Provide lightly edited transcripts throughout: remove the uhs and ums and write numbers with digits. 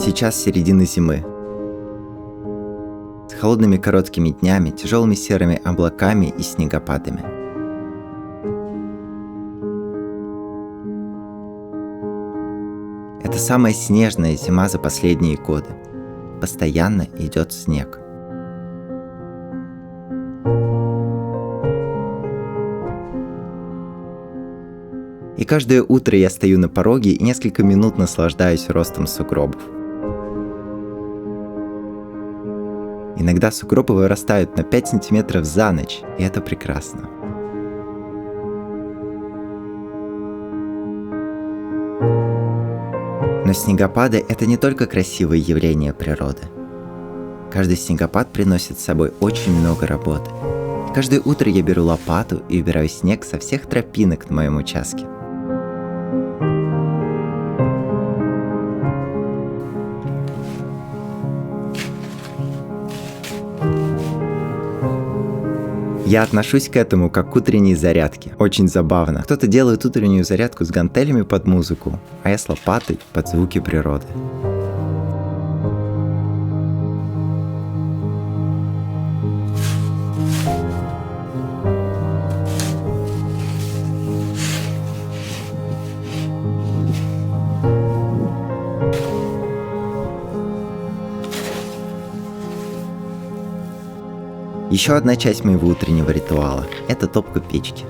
Сейчас середина зимы. С холодными короткими днями, тяжелыми серыми облаками и снегопадами. Это самая снежная зима за последние годы. Постоянно идет снег. И каждое утро я стою на пороге и несколько минут наслаждаюсь ростом сугробов. Иногда сугробы вырастают на 5 сантиметров за ночь, и это прекрасно. Но снегопады – это не только красивые явления природы. Каждый снегопад приносит с собой очень много работы. И каждое утро я беру лопату и убираю снег со всех тропинок на моем участке. Я отношусь к этому как к утренней зарядке. Очень забавно. Кто-то делает утреннюю зарядку с гантелями под музыку, а я с лопатой под звуки природы. Еще одна часть моего утреннего ритуала – это топка печки.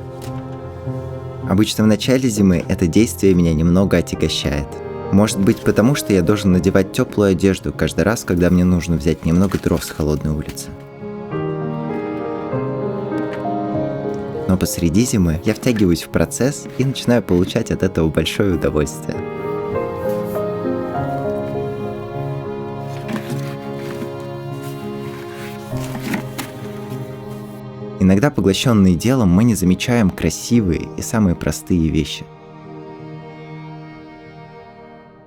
Обычно в начале зимы это действие меня немного отягощает. Может быть потому, что я должен надевать теплую одежду каждый раз, когда мне нужно взять немного дров с холодной улицы. Но посреди зимы я втягиваюсь в процесс и начинаю получать от этого большое удовольствие. Иногда, поглощенные делом, мы не замечаем красивые и самые простые вещи.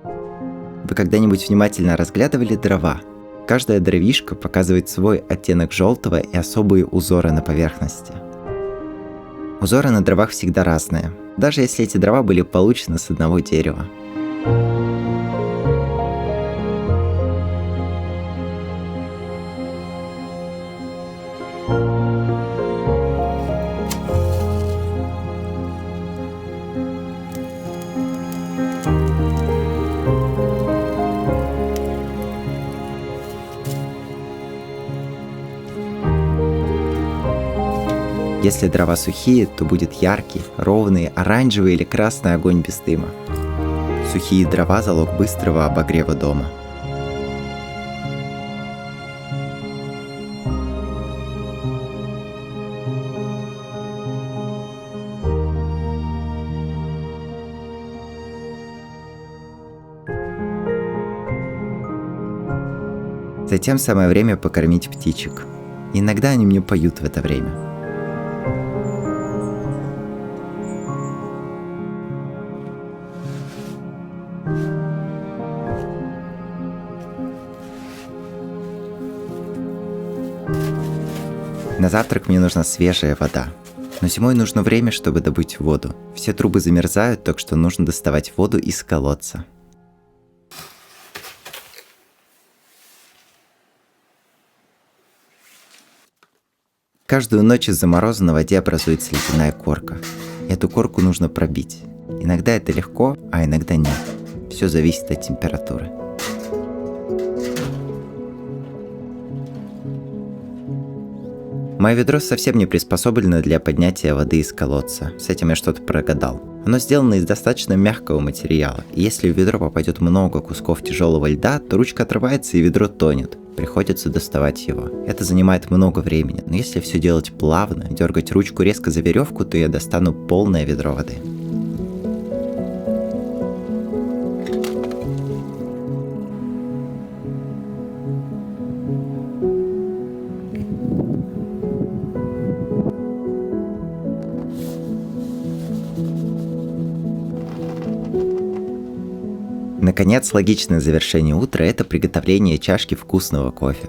Вы когда-нибудь внимательно разглядывали дрова? Каждая дровишка показывает свой оттенок желтого и особые узоры на поверхности. Узоры на дровах всегда разные, даже если эти дрова были получены с одного дерева. Если дрова сухие, то будет яркий, ровный, оранжевый или красный огонь без дыма. Сухие дрова – залог быстрого обогрева дома. Затем самое время покормить птичек. Иногда они мне поют в это время. На завтрак мне нужна свежая вода. Но зимой нужно время, чтобы добыть воду. Все трубы замерзают, так что нужно доставать воду из колодца. Каждую ночь из-за мороза на воде образуется ледяная корка. Эту корку нужно пробить. Иногда это легко, а иногда нет. Все зависит от температуры. Мое ведро совсем не приспособлено для поднятия воды из колодца. С этим я что-то прогадал. Оно сделано из достаточно мягкого материала, и если в ведро попадет много кусков тяжелого льда, то ручка отрывается и ведро тонет. Приходится доставать его. Это занимает много времени, но если все делать плавно, дергать ручку резко за веревку, то я достану полное ведро воды. Наконец, логичное завершение утра – это приготовление чашки вкусного кофе.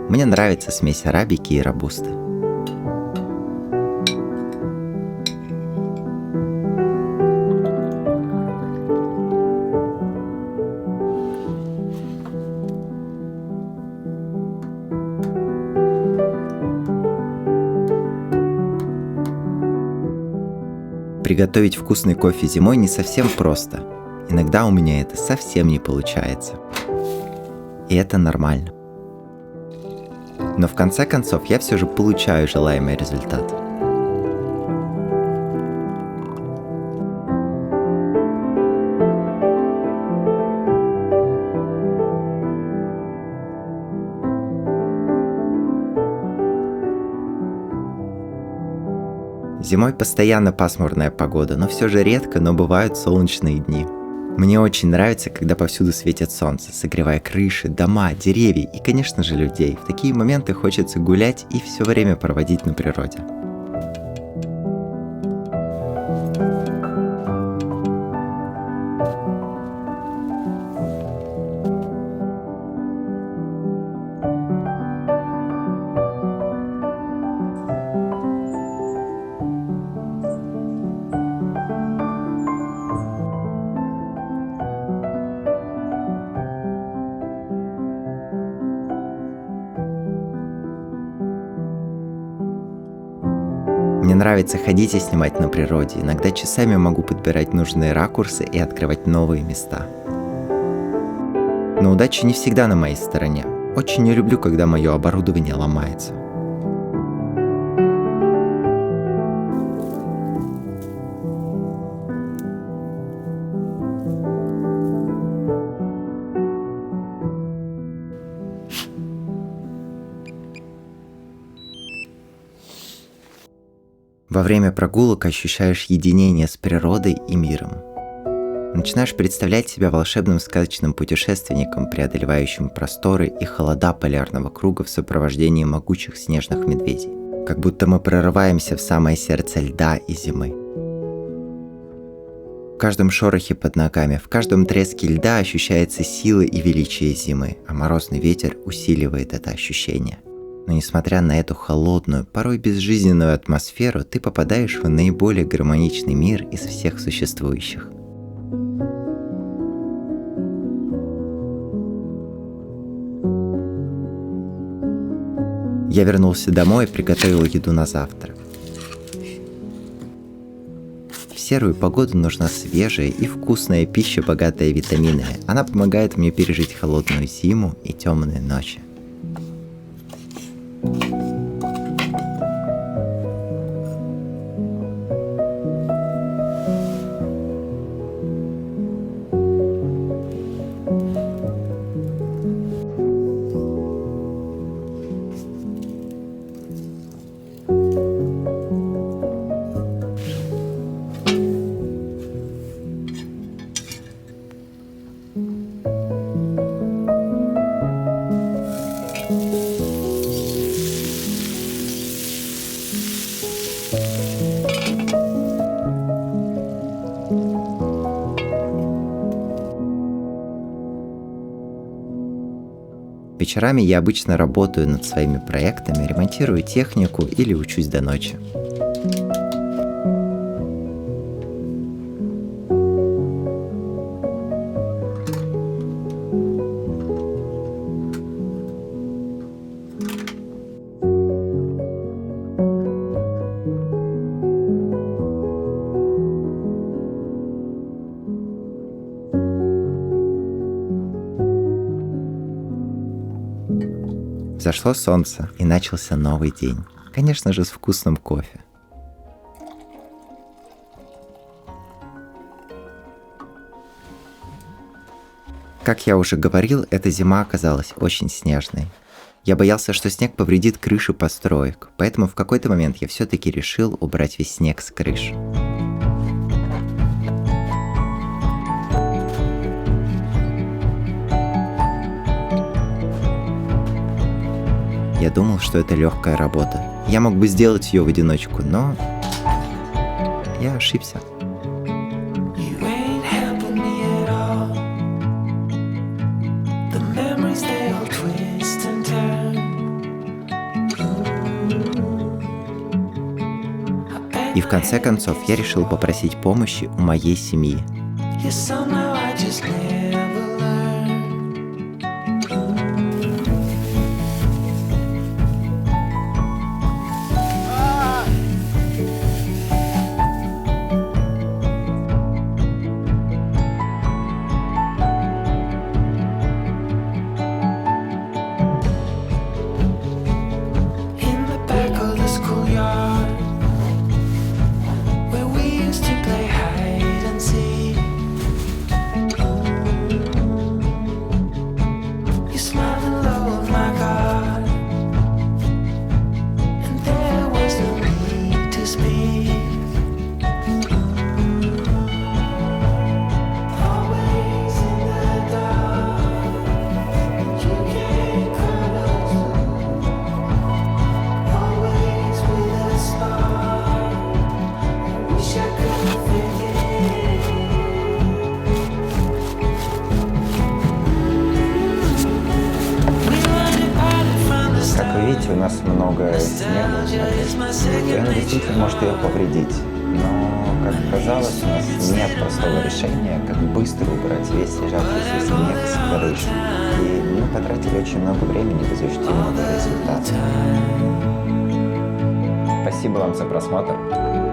Мне нравится смесь арабики и робусты. Приготовить вкусный кофе зимой не совсем просто. Иногда у меня это совсем не получается. И это нормально. Но в конце концов я все же получаю желаемый результат. Зимой постоянно пасмурная погода, но все же редко, но бывают солнечные дни. Мне очень нравится, когда повсюду светит солнце, согревая крыши, дома, деревья и, конечно же, людей. В такие моменты хочется гулять и все время проводить на природе. Мне нравится ходить и снимать на природе, иногда часами могу подбирать нужные ракурсы и открывать новые места. Но удача не всегда на моей стороне. Очень не люблю, когда мое оборудование ломается. Во время прогулок ощущаешь единение с природой и миром. Начинаешь представлять себя волшебным сказочным путешественником, преодолевающим просторы и холода полярного круга в сопровождении могучих снежных медведей. Как будто мы прорываемся в самое сердце льда и зимы. В каждом шорохе под ногами, в каждом треске льда ощущается сила и величие зимы, а морозный ветер усиливает это ощущение. Но несмотря на эту холодную, порой безжизненную атмосферу, ты попадаешь в наиболее гармоничный мир из всех существующих. Я вернулся домой и приготовил еду на завтрак. В серую погоду нужна свежая и вкусная пища, богатая витаминами. Она помогает мне пережить холодную зиму и темные ночи. Вечерами я обычно работаю над своими проектами, ремонтирую технику или учусь до ночи. Взошло солнце, и начался новый день. Конечно же, с вкусным кофе. Как я уже говорил, эта зима оказалась очень снежной. Я боялся, что снег повредит крыши построек, поэтому в какой-то момент я все-таки решил убрать весь снег с крыш. Я думал, что это легкая работа. Я мог бы сделать ее в одиночку, но я ошибся. И в конце концов я решил попросить помощи у моей семьи. у нас много снега на крыше, и оно действительно может ее повредить. Но, как оказалось, у нас нет простого решения, как быстро убрать весь лежащийся снег с крыши. И мы потратили очень много времени без ощутимого результата. Спасибо вам за просмотр.